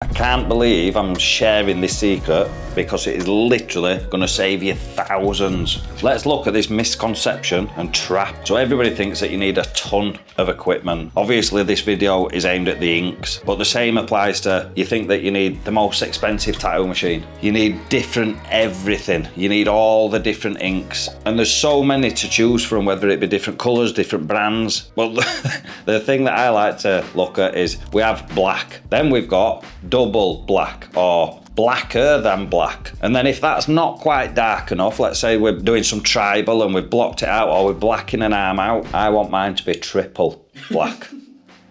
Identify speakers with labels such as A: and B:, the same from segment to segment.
A: I can't believe I'm sharing this secret because it is literally going to save you thousands. Let's look at this misconception and trap. So everybody thinks that you need a ton of equipment. Obviously this video is aimed at the inks, but the same applies to, you think that you need the most expensive tattoo machine. You need different everything. You need all the different inks. And there's so many to choose from, whether it be different colours, different brands. Well, the thing that I like to look at is we have black, then we've got double black or blacker than black. And then if that's not quite dark enough, let's say we're doing some tribal and we've blocked it out or we're blacking an arm out, I want mine to be triple black.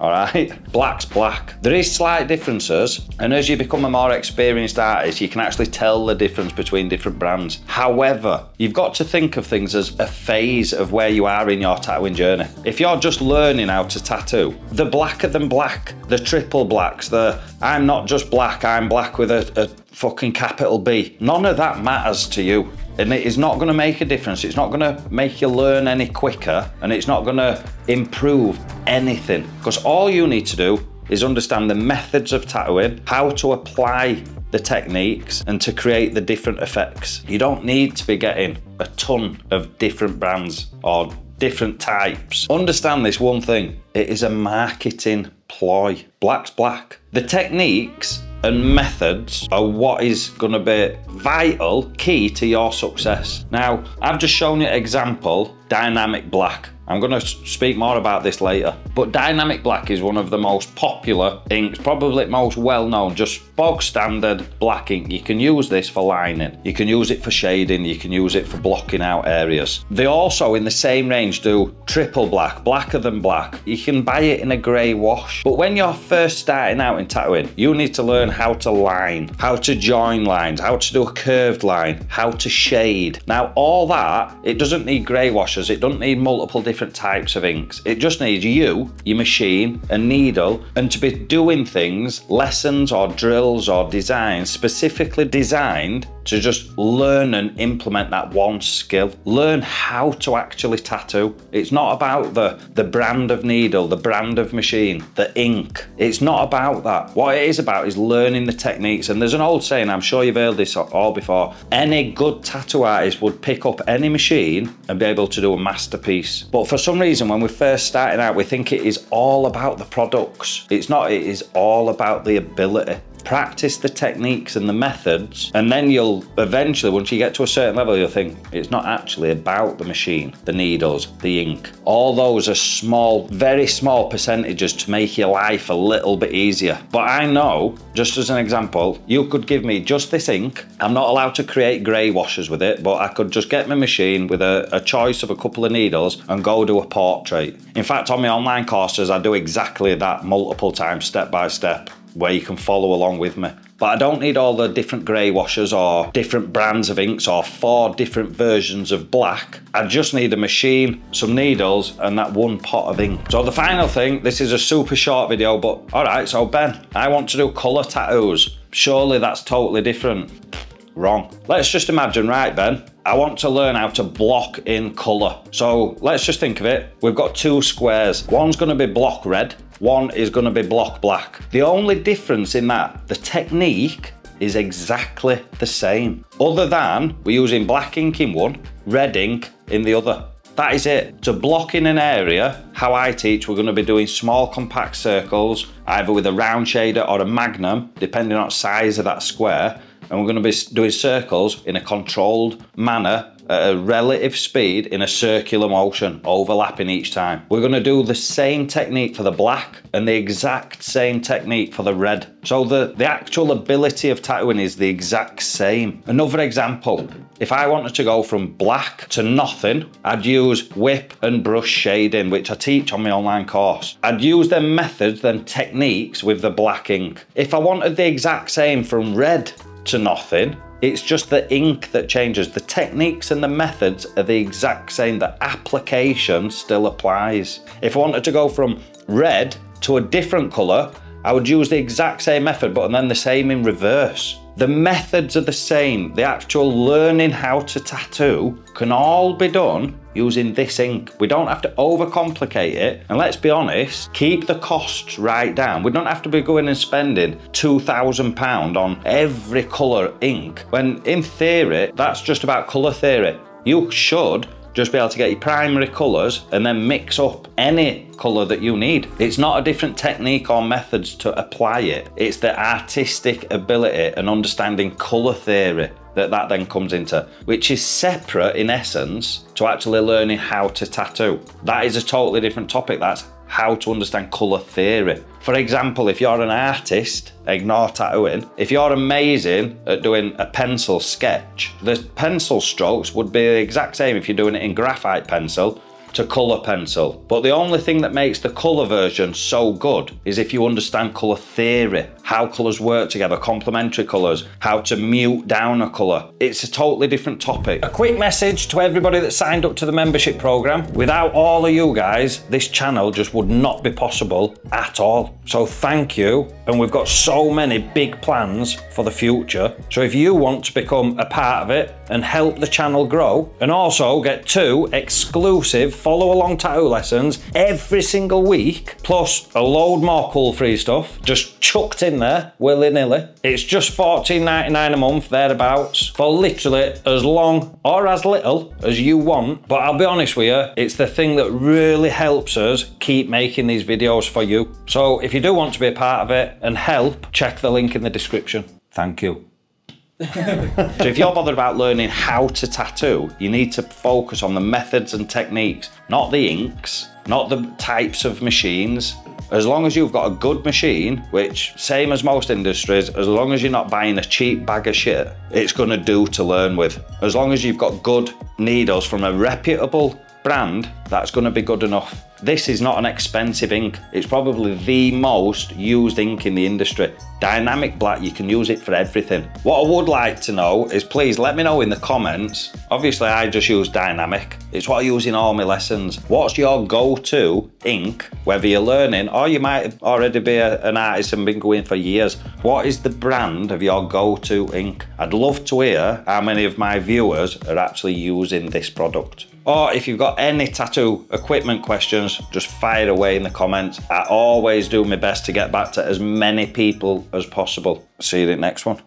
A: All right, black's black. There is slight differences, and as you become a more experienced artist, you can actually tell the difference between different brands. However, you've got to think of things as a phase of where you are in your tattooing journey. If you're just learning how to tattoo, the blacker than black, the triple blacks, the I'm not just black, I'm black with a fucking capital B, none of that matters to you. And it is not going to make a difference. It's not going to make you learn any quicker, and it's not going to improve anything. Because all you need to do is understand the methods of tattooing, how to apply the techniques, and to create the different effects. You don't need to be getting a ton of different brands or different types. Understand this one thing, it is a marketing ploy. Black's black. The techniques and methods are what is going to be vital, key to your success. Now, I've just shown you an example, dynamic black. I'm going to speak more about this later. But dynamic black is one of the most popular inks, probably most well-known, just bog standard black ink. You can use this for lining, you can use it for shading, you can use it for blocking out areas. They also, in the same range, do triple black, blacker than black. You can buy it in a grey wash. But when you're first starting out in tattooing, you need to learn how to line, how to join lines, how to do a curved line, how to shade. Now, all that, it doesn't need grey washes, it doesn't need multiple different types of inks. It just needs you, your machine, a needle, and to be doing things, lessons or drills or designs specifically designed to just learn and implement that one skill. Learn how to actually tattoo. It's not about the brand of needle, the brand of machine, the ink. It's not about that. What it is about is learning the techniques. And there's an old saying, I'm sure you've heard this all before, any good tattoo artist would pick up any machine and be able to do a masterpiece. But for some reason, when we're first starting out, we think it is all about the products. It's not, it is all about the ability. Practice the techniques and the methods, and then you'll eventually, once you get to a certain level, you'll think it's not actually about the machine, the needles, the ink. All those are small, very small percentages to make your life a little bit easier. But I know, just as an example, you could give me just this ink. I'm not allowed to create grey washes with it, but I could just get my machine with a choice of a couple of needles and go do a portrait. In fact, on my online courses, I do exactly that multiple times, step by step, where you can follow along with me. But I don't need all the different grey washes or different brands of inks or 4 different versions of black. I just need a machine, some needles, and that one pot of ink. So the final thing, this is a super short video, but all right, so Ben, I want to do colour tattoos. Surely that's totally different. Wrong. Let's just imagine, right Ben, I want to learn how to block in colour. So let's just think of it. We've got 2 squares. One's going to be block red, one is going to be block black. The only difference in that, the technique is exactly the same. Other than we're using black ink in one, red ink in the other. That is it. To block in an area, how I teach, we're going to be doing small compact circles, either with a round shader or a magnum, depending on the size of that square. And we're going to be doing circles in a controlled manner at a relative speed in a circular motion, overlapping each time. We're going to do the same technique for the black and the exact same technique for the red. So the actual ability of tattooing is the exact same. Another example, if I wanted to go from black to nothing, I'd use whip and brush shading, which I teach on my online course. I'd use them methods, them techniques with the black ink. If I wanted the exact same from red to nothing, it's just the ink that changes. The techniques and the methods are the exact same. The application still applies. If I wanted to go from red to a different colour, I would use the exact same method, but then the same in reverse. The methods are the same. The actual learning how to tattoo can all be done using this ink. We don't have to overcomplicate it. And let's be honest, keep the costs right down. We don't have to be going and spending £2,000 on every colour ink, when in theory, that's just about colour theory. You should just be able to get your primary colours and then mix up any colour that you need. It's not a different technique or methods to apply it. It's the artistic ability and understanding colour theory that then comes into, which is separate in essence to actually learning how to tattoo. That is a totally different topic. That's how to understand colour theory. For example, if you're an artist, ignore tattooing. If you're amazing at doing a pencil sketch, the pencil strokes would be the exact same if you're doing it in graphite pencil to colour pencil. But the only thing that makes the colour version so good is if you understand colour theory, how colours work together, complementary colours, how to mute down a colour. It's a totally different topic. A quick message to everybody that signed up to the membership programme. Without all of you guys, this channel just would not be possible at all. So thank you. And we've got so many big plans for the future. So if you want to become a part of it and help the channel grow, and also get 2 exclusive follow along tattoo lessons every single week, plus a load more cool free stuff just chucked in there willy-nilly. It's just $14.99 a month, thereabouts, for literally as long or as little as you want. But I'll be honest with you, it's the thing that really helps us keep making these videos for you. So if you do want to be a part of it and help, check the link in the description. Thank you. So if you're bothered about learning how to tattoo, you need to focus on the methods and techniques, not the inks, not the types of machines. As long as you've got a good machine, which same as most industries, as long as you're not buying a cheap bag of shit, it's gonna do to learn with. As long as you've got good needles from a reputable brand, that's gonna be good enough. This is not an expensive ink. It's probably the most used ink in the industry. Dynamic black, you can use it for everything. What I would like to know is, please let me know in the comments. Obviously I just use dynamic. It's what I use in all my lessons. What's your go-to ink, whether you're learning or you might already be an artist and been going for years? What is the brand of your go-to ink? I'd love to hear how many of my viewers are actually using this product. Or if you've got any tattoo equipment questions, just fire away in the comments. I always do my best to get back to as many people as possible. See you in the next one.